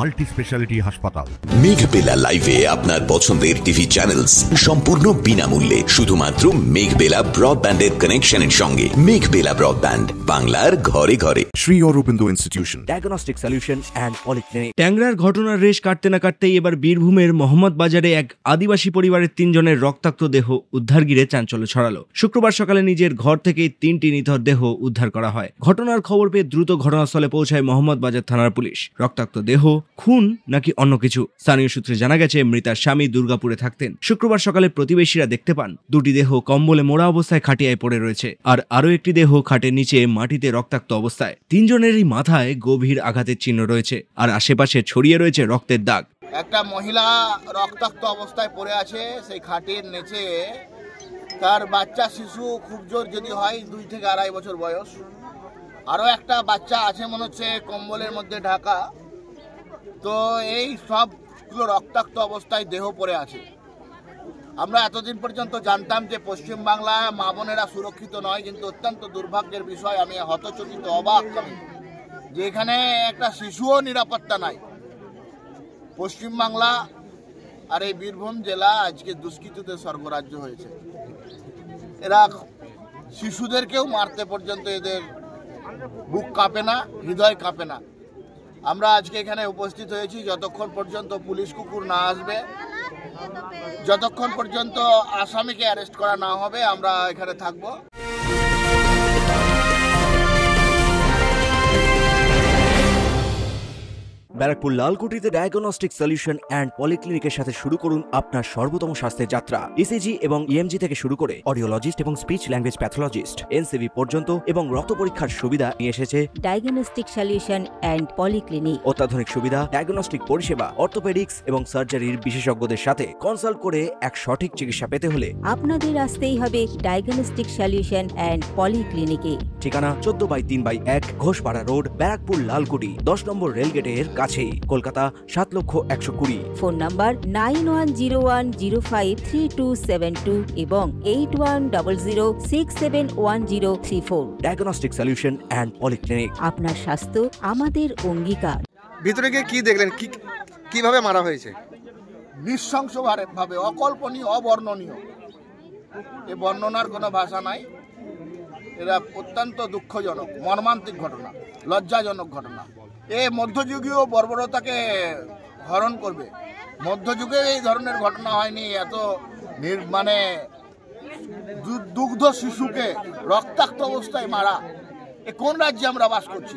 Multi speciality হাসপাতাল। মেঘবেলা লাইভে আপনার পছন্দের টিভি চ্যানেলস সম্পূর্ণ বিনামূল্যে শুধুমাত্র মেঘবেলা ব্রডব্যান্ডের কানেকশনের সঙ্গে। মেঘবেলা ব্রডব্যান্ড, বাংলার ঘরে ঘরে। Sri Aurobindo Institution, diagnostic solution and polyclinic. ট্যাংরার ঘটনার রেশ কাটতে না কাটতেই এবার বীরভূমের মোহাম্মদ বাজারে এক আদিবাসী পরিবারের 3 জনের রক্তাক্ত দেহ উদ্ধার ঘিরে চাঞ্চল্য ছড়ালো। শুক্রবার সকালে নিজের ঘর থেকেই 3টি নিথর দেহ উদ্ধার করা হয়। ঘটনার খবর পেয়ে দ্রুত ঘটনাস্থলে পৌঁছায় মোহাম্মদ বাজার থানার পুলিশ। রক্তাক্ত দেহ খুন নাকি অন্য কিছু, স্থানীয় সূত্রে জানা গেছে মৃতার স্বামী দুর্গাপুরে থাকতেন। শুক্রবার সকালে প্রতিবেশীরা দেখতে পান 2টি দেহ কম্বলে মোড়া অবস্থায় খাটিয়ায় পড়ে রয়েছে, আর আরও একটি দেহ খাটের নিচে মাটিতে রক্তাক্ত অবস্থায়। 3 জনেরই মাথায় গভীর আঘাতের চিহ্ন রয়েছে, আর আশেপাশে ছড়িয়ে রয়েছে রক্তের দাগ। একটা মহিলা রক্তাক্ত অবস্থায় পড়ে আছে সেই খাটের নিচে। তার বাচ্চা শিশু খুব জোর যদি হয় 2 থেকে 2.5 বছর বয়স। আরও একটা বাচ্চা আছে মনে হচ্ছে কম্বলের মধ্যে ঢাকা। তো এই সবগুলো রক্তাক্ত অবস্থায় দেহ পড়ে আছে। আমরা এতদিন পর্যন্ত জানতাম যে পশ্চিমবাংলায় মা বোনেরা সুরক্ষিত নয়, কিন্তু অত্যন্ত দুর্ভাগ্যের বিষয়, আমি হতচকিত অবাক যে এখানে একটা শিশুও নিরাপত্তা নাই। পশ্চিমবাংলা আর এই বীরভূম জেলা আজকে দুষ্কৃতীদের স্বর্গরাজ্য হয়েছে। এরা শিশুদেরকেও মারতে পর্যন্ত এদের বুক কাঁপে না, হৃদয় কাঁপে না। আমরা আজকে এখানে উপস্থিত হয়েছি যতক্ষণ পর্যন্ত পুলিশ কুকুর না আসবে, যতক্ষণ পর্যন্ত আসামিকে অ্যারেস্ট করা না হবে, আমরা এখানে থাকবো। ব্যারাকপুর লালকুটিতে ডায়াগনস্টিক সলিউশন অ্যান্ড পলিক্লিনিকের সাথে শুরু করুন আপনার সর্বোত্তম স্বাস্থ্যের যাত্রা। ইসিজি এবং ইএমজি থেকে শুরু করে অডিওলজিস্ট এবং স্পিচ ল্যাঙ্গুয়েজ প্যাথোলজিস্ট, এনসিভি পর্যন্ত এবং রক্ত পরীক্ষার সুবিধা নিয়ে এসেছে ডায়াগনস্টিক সলিউশন অ্যান্ড পলিক্লিনিক। অত্যাধুনিক সুবিধা, ডায়াগনস্টিক পরিষেবা, অর্থোপেডিক্স এবং সার্জারির বিশেষজ্ঞদের সাথে কনসাল্ট করে এক সঠিক চিকিৎসা পেতে হলে আপনাদের আসতেই হবে ডায়াগনস্টিক সলিউশন অ্যান্ড পলিক্লিনিকে। ঠিকানা 14/3/1 ঘোষপাড়া রোড, ব্যারাকপুর লালকুটি, 10 নম্বর রেলগেটের কাছেই, কলকাতা 7,120,000। ফোন নাম্বার 9101053272 এবং 8100671034। Diagnostic solution and polyclinic. আপনার স্বাস্থ্য আমাদের অঙ্গীকার। ভিতরে গিয়ে কি দেখলেন, কিভাবে মারা হয়েছে? নৃশংসভাবে, অকল্পনীয়, অবর্ণনীয়। এ বর্ণনার কোনো ভাষা নাই। এরা অত্যন্ত দুঃখজনক, মর্মান্তিক ঘটনা, লজ্জাজনক ঘটনা। এ মধ্যযুগীয় বর্বরতাকে হরণ করবে। মধ্যযুগে এই ধরনের ঘটনা হয়নি। এত মানে দুগ্ধ শিশুকে রক্তাক্ত অবস্থায় মারা, এ কোন রাজ্যে আমরা বাস করছি?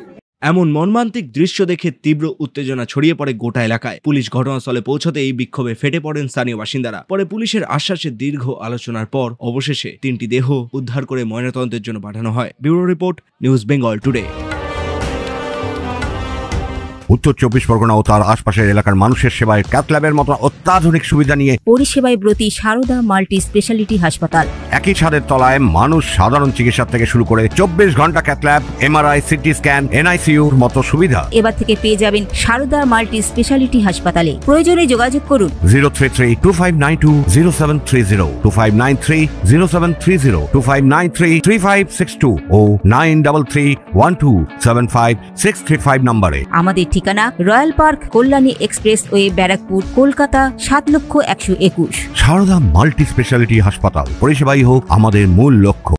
এমন মর্মান্তিক দৃশ্য দেখে তীব্র উত্তেজনা ছড়িয়ে পড়ে গোটা এলাকায়। পুলিশ ঘটনাস্থলে পৌঁছতেই বিক্ষোভে ফেটে পড়েন স্থানীয় বাসিন্দারা। পরে পুলিশের আশ্বাসে দীর্ঘ আলোচনার পর অবশেষে 3টি দেহ উদ্ধার করে ময়নাতদন্তের জন্য পাঠানো হয়। Bureau report, news Bengal today. উত্তর 24 পরগনা ও তার আশপাশের এলাকার মানুষের সেবায় ক্যাথ ল্যাবের মতো অত্যাধুনিক সুবিধা নিয়ে পরিষেবায় ব্রতী সারদা মাল্টি স্পেশালিটি হাসপাতাল। একই ছাদের তলায় মানুষ সাধারণ চিকিৎসা থেকে শুরু করে 24 ঘন্টা cath lab, MRI, CT scan, এনআইসিইউর মতো সুবিধা এবার থেকে পেয়ে যাবেন সারদা মাল্টি স্পেশালিটি হাসপাতালে। প্রয়োজনে যোগাযোগ করুন 033-2592-0730, 2593-0730, 2593-3562 ও 9331275635 নম্বরে। আমাদের ঠিকানা royal park, Kalyani expressway, Barrackpore, Kolkata 7,121,000। Sarada multi speciality হাসপাতাল, পরিষেবাই হোক আমাদের মূল লক্ষ্য।